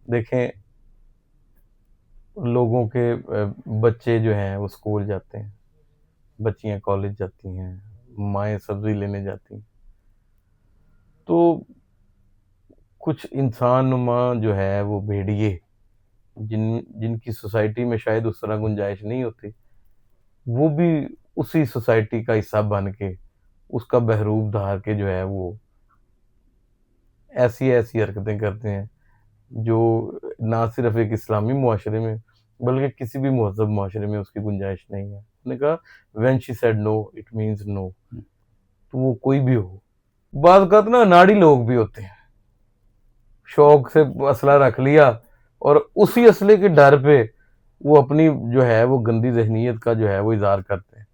دیکھیں لوگوں کے بچے جو ہیں وہ اسکول جاتے ہیں، بچیاں کالج جاتی ہیں، مائیں سبزی لینے جاتی ہیں، تو کچھ انسان نما جو ہے وہ بھیڑیے جن کی سوسائٹی میں شاید اس طرح گنجائش نہیں ہوتی، وہ بھی اسی سوسائٹی کا حصہ بن کے اس کا بحروب دھار کے جو ہے وہ ایسی ایسی حرکتیں کرتے ہیں جو نہ صرف ایک اسلامی معاشرے میں بلکہ کسی بھی مہذب معاشرے میں اس کی گنجائش نہیں ہے۔ اس نے کہا when she said no it means no، تو وہ کوئی بھی ہو۔ بعض اوقات نا ناڑی لوگ بھی ہوتے ہیں، شوق سے اسلحہ رکھ لیا اور اسی اسلحے کے ڈر پہ وہ اپنی جو ہے وہ گندی ذہنیت کا جو ہے وہ اظہار کرتے ہیں،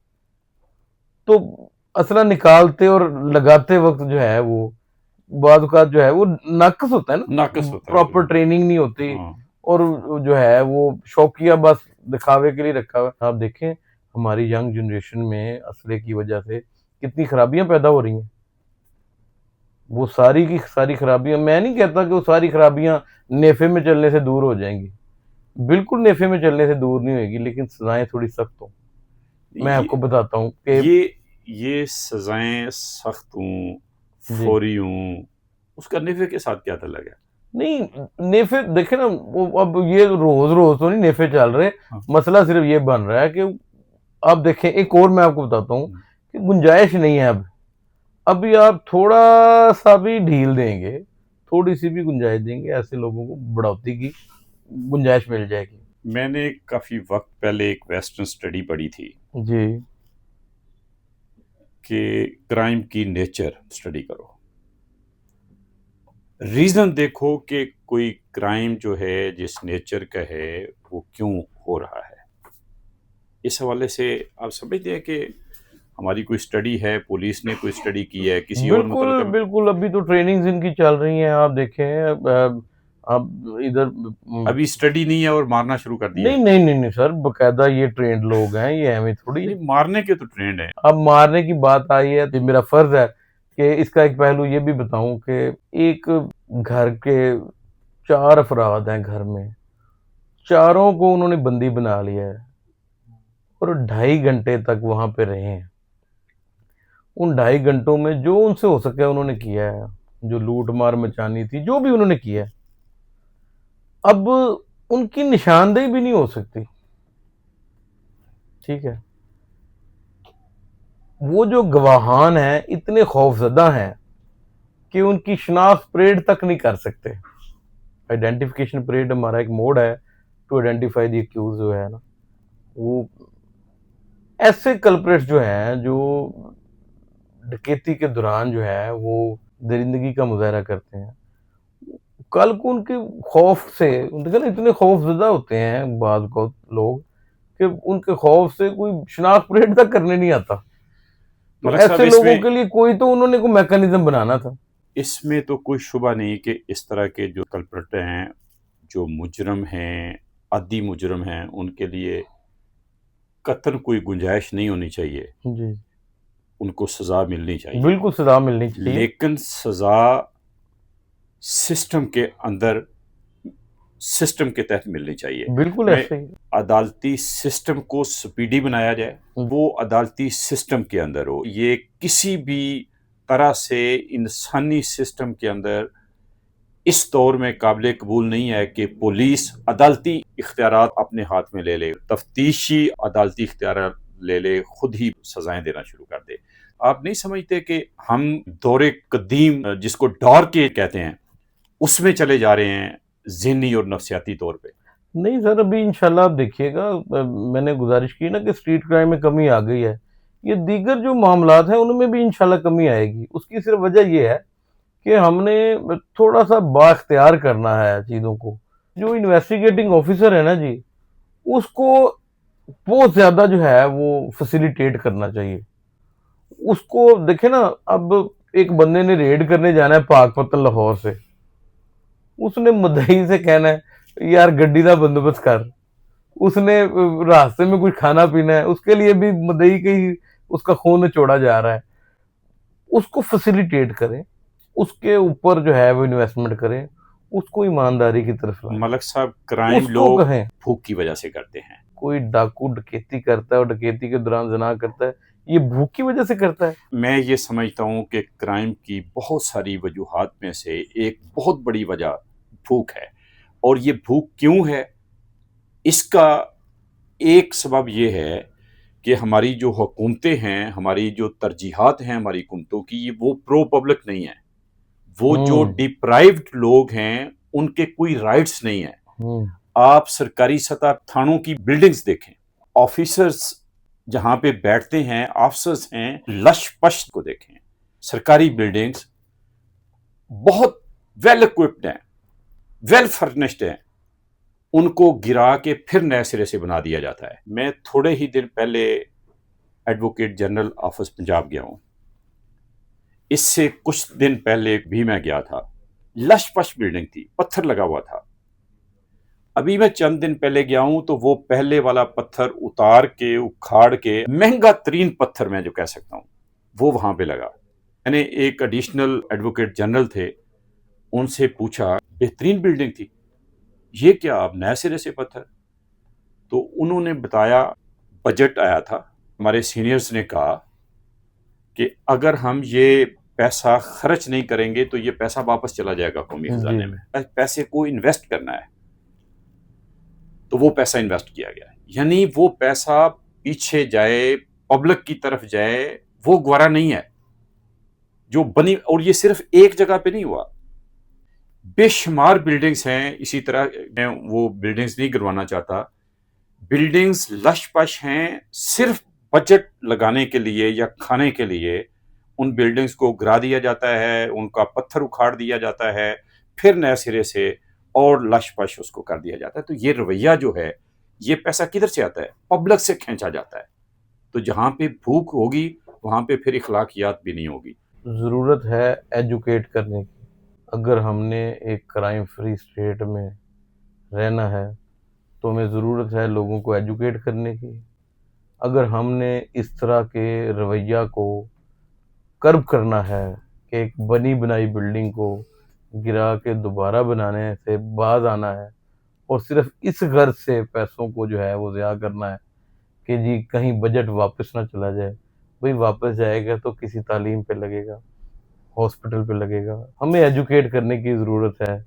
تو اسلحہ نکالتے اور لگاتے وقت جو ہے وہ بعض اوقات جو ہے وہ ناقص ہوتا ہے نا، ناقص ہوتا ہے، پراپر ٹریننگ نہیں ہوتی، ہاں۔ اور جو ہے وہ شوقیہ بس دکھاوے کے لیے رکھا ہوا۔ آپ دیکھیں ہماری ینگ جنریشن میں اسلحے کی وجہ سے کتنی خرابیاں پیدا ہو رہی ہیں، وہ ساری کی ساری خرابیاں، میں نہیں کہتا کہ وہ ساری خرابیاں نیفے میں چلنے سے دور ہو جائیں گی، بالکل نیفے میں چلنے سے دور نہیں ہوئے گی، لیکن سزائیں تھوڑی سخت ہوں۔ میں آپ کو بتاتا ہوں کہ یہ سزائیں سخت ہوں، جی فوری ہوں، اس کا نفع کے ساتھ کیا تعلق ہے؟ نہیں، نیفے دیکھیں نا، اب یہ روز روز تو نہیں نیفے چل رہے، مسئلہ صرف یہ بن رہا ہے کہ آپ دیکھیں ایک اور میں آپ کو بتاتا ہوں کہ گنجائش نہیں ہے ابھی آپ تھوڑا سا بھی ڈھیل دیں گے، تھوڑی سی بھی گنجائش دیں گے، ایسے لوگوں کو بڑھوتی کی گنجائش مل جائے گی۔ میں نے کافی وقت پہلے ایک ویسٹرن اسٹڈی پڑھی تھی جی کہ کرائم کی نیچر اسٹڈی کرو، ریزن دیکھو کہ کوئی کرائم جو ہے جس نیچر کا ہے وہ کیوں ہو رہا ہے۔ اس حوالے سے آپ سمجھتے ہیں کہ ہماری کوئی اسٹڈی ہے، پولیس نے کوئی اسٹڈی کی ہے کسی اور بالکل متعلقہ؟ بالکل، ابھی تو ٹریننگز ان کی چل رہی ہیں، آپ دیکھیں اب ادھر ابھی اسٹڈی نہیں ہے اور مارنا شروع کر دیا ہے؟ نہیں نہیں نہیں نہیں سر، باقاعدہ یہ ٹرینڈ لوگ ہیں، یہ ایویں تھوڑی ہے۔ نہیں، مارنے کے تو ٹرینڈ ہے۔ اب مارنے کی بات آئی ہے تو میرا فرض ہے کہ اس کا ایک پہلو یہ بھی بتاؤں کہ ایک گھر کے 4 افراد ہیں، گھر میں چاروں کو انہوں نے بندی بنا لیا ہے اور 2.5 گھنٹے تک وہاں پہ رہے ہیں۔ ان 2.5 گھنٹوں میں جو ان سے ہو سکے انہوں نے کیا ہے، جو لوٹ مار مچانی تھی جو بھی انہوں نے کیا ہے، اب ان کی نشاندہی بھی نہیں ہو سکتی، ٹھیک ہے؟ وہ جو گواہان ہیں اتنے خوف زدہ ہیں کہ ان کی شناخت پریڈ تک نہیں کر سکتے۔ آئیڈینٹیفیکیشن پریڈ ہمارا ایک موڈ ہے ٹو آئیڈینٹیفائی دی ایکیوز جو ہے نا، وہ ایسے کلپریٹس جو ہیں جو ڈکیتی کے دوران جو ہے وہ درندگی کا مظاہرہ کرتے ہیں، کل کو ان کے خوف سے اتنے خوف زدہ ہوتے ہیں بعض کو لوگ کہ ان کے خوف سے کوئی شناخت پریڈ تک کرنے نہیں آتا، تو ملک صاحب ایسے لوگوں کے لیے کوئی تو انہوں نے کوئی میکانزم بنانا تھا۔ اس میں تو کوئی شبہ نہیں کہ اس طرح کے جو کلپریٹ ہیں، جو مجرم ہیں، عادی مجرم ہیں، ان کے لیے قطعاً کوئی گنجائش نہیں ہونی چاہیے، جی ان کو سزا ملنی چاہیے، بالکل سزا ملنی چاہیے، لیکن سزا سسٹم کے اندر، سسٹم کے تحت ملنی چاہیے۔ بالکل میں ایسے ہی۔ عدالتی سسٹم کو سپیڈی بنایا جائے، وہ عدالتی سسٹم کے اندر ہو، یہ کسی بھی طرح سے انسانی سسٹم کے اندر اس دور میں قابل قبول نہیں ہے کہ پولیس عدالتی اختیارات اپنے ہاتھ میں لے لے، تفتیشی عدالتی اختیارات لے لے، خود ہی سزائیں دینا شروع کر دے۔ آپ نہیں سمجھتے کہ ہم دور قدیم جس کو ڈارک ایج کہتے ہیں اس میں چلے جا رہے ہیں ذہنی اور نفسیاتی طور پہ؟ نہیں سر، ابھی انشاءاللہ آپ دیکھیے گا، میں نے گزارش کی نا کہ اسٹریٹ کرائم میں کمی آ گئی ہے، یہ دیگر جو معاملات ہیں ان میں بھی انشاءاللہ کمی آئے گی۔ اس کی صرف وجہ یہ ہے کہ ہم نے تھوڑا سا با اختیار کرنا ہے چیزوں کو۔ جو انویسٹیگیٹنگ آفیسر ہے نا جی، اس کو بہت زیادہ جو ہے وہ فیسیلیٹیٹ کرنا چاہیے۔ اس کو دیکھیں نا، اب ایک بندے نے ریڈ کرنے جانا ہے پاک پتن لاہور سے، اس نے مدعی سے کہنا ہے یار گڈی کا بندوبست کر، اس نے راستے میں کچھ کھانا پینا ہے، اس کے لیے بھی مدعی کے ہی اس کا خون چوڑا جا رہا ہے، اس کو فیسیلیٹیٹ کریں، اس کے اوپر جو ہے وہ انویسٹمنٹ کریں، اس کو ایمانداری کی طرف لائیں، ملک صاحب کرائم اس کو لوگ کہیں. بھوک کی وجہ سے کرتے ہیں. کوئی ڈاکو ڈکیتی کرتا ہے اور ڈکیتی کے دوران زنا کرتا ہے، یہ بھوک کی وجہ سے کرتا ہے. میں یہ سمجھتا ہوں کہ کرائم کی بہت ساری وجوہات میں سے ایک بہت بڑی وجہ بھوک ہے. اور یہ بھوک کیوں ہے؟ اس کا ایک سبب یہ ہے کہ ہماری جو حکومتیں ہیں، ہماری جو ترجیحات ہیں ہماری حکومتوں کی، وہ پرو پبلک نہیں ہیں. وہ جو ڈپرائیوڈ لوگ ہیں ان کے کوئی رائٹس نہیں ہیں. آپ سرکاری سطح تھانوں کی بلڈنگز دیکھیں، آفیسرز جہاں پہ بیٹھتے ہیں، آفیسرز ہیں، لش پش کو دیکھیں. سرکاری بلڈنگز بہت ویل اکوپڈ ہیں، ویل فرنشڈ ہیں، ان کو گرا کے پھر نئے سرے سے بنا دیا جاتا ہے. میں تھوڑے ہی دن پہلے ایڈوکیٹ جنرل آفس پنجاب گیا ہوں. اس سے کچھ دن پہلے بھی میں گیا تھا. لش پش بلڈنگ تھی، پتھر لگا ہوا تھا. ابھی میں چند دن پہلے گیا ہوں تو وہ پہلے والا پتھر اتار کے اکھاڑ کے مہنگا ترین پتھر میں جو کہہ سکتا ہوں وہ وہاں پہ لگا. میں نے ایک ایڈیشنل ایڈوکیٹ جنرل تھے، ان سے پوچھا بہترین بلڈنگ تھی، یہ کیا آپ نئے سرے سے پتھر؟ تو انہوں نے بتایا بجٹ آیا تھا. ہمارے سینئرز نے کہا کہ اگر ہم یہ پیسہ خرچ نہیں کریں گے تو یہ پیسہ واپس چلا جائے گا قومی خزانے میں. پیسے کو انویسٹ کرنا ہے تو وہ پیسہ انویسٹ کیا گیا. یعنی وہ پیسہ پیچھے جائے، پبلک کی طرف جائے، وہ گوارا نہیں ہے جو بنی. اور یہ صرف ایک جگہ پہ نہیں ہوا، بے شمار بلڈنگز ہیں اسی طرح. میں وہ بلڈنگز نہیں گروانا چاہتا. بلڈنگز لش پش ہیں، صرف بجٹ لگانے کے لیے یا کھانے کے لیے ان بلڈنگز کو گرا دیا جاتا ہے، ان کا پتھر اکھاڑ دیا جاتا ہے، پھر نئے سرے سے اور لش پش اس کو کر دیا جاتا ہے. تو یہ رویہ جو ہے، یہ پیسہ کدھر سے آتا ہے؟ پبلک سے کھینچا جاتا ہے. تو جہاں پہ بھوک ہوگی وہاں پہ پھر اخلاقیات بھی نہیں ہوگی. ضرورت ہے ایجوکیٹ کرنے کی. اگر ہم نے ایک کرائم فری اسٹیٹ میں رہنا ہے تو ہمیں ضرورت ہے لوگوں کو ایجوکیٹ کرنے کی. اگر ہم نے اس طرح کے رویہ کو کرب کرنا ہے کہ ایک بنی بنائی بلڈنگ کو گرا کے دوبارہ بنانے سے باز آنا ہے اور صرف اس غرض سے پیسوں کو جو ہے وہ ضیاع کرنا ہے کہ جی کہیں بجٹ واپس نہ چلا جائے. بھئی واپس جائے گا تو کسی تعلیم پہ لگے گا، ہاسپٹل پہ لگے گا. ہمیں ایجوکیٹ کرنے کی ضرورت ہے.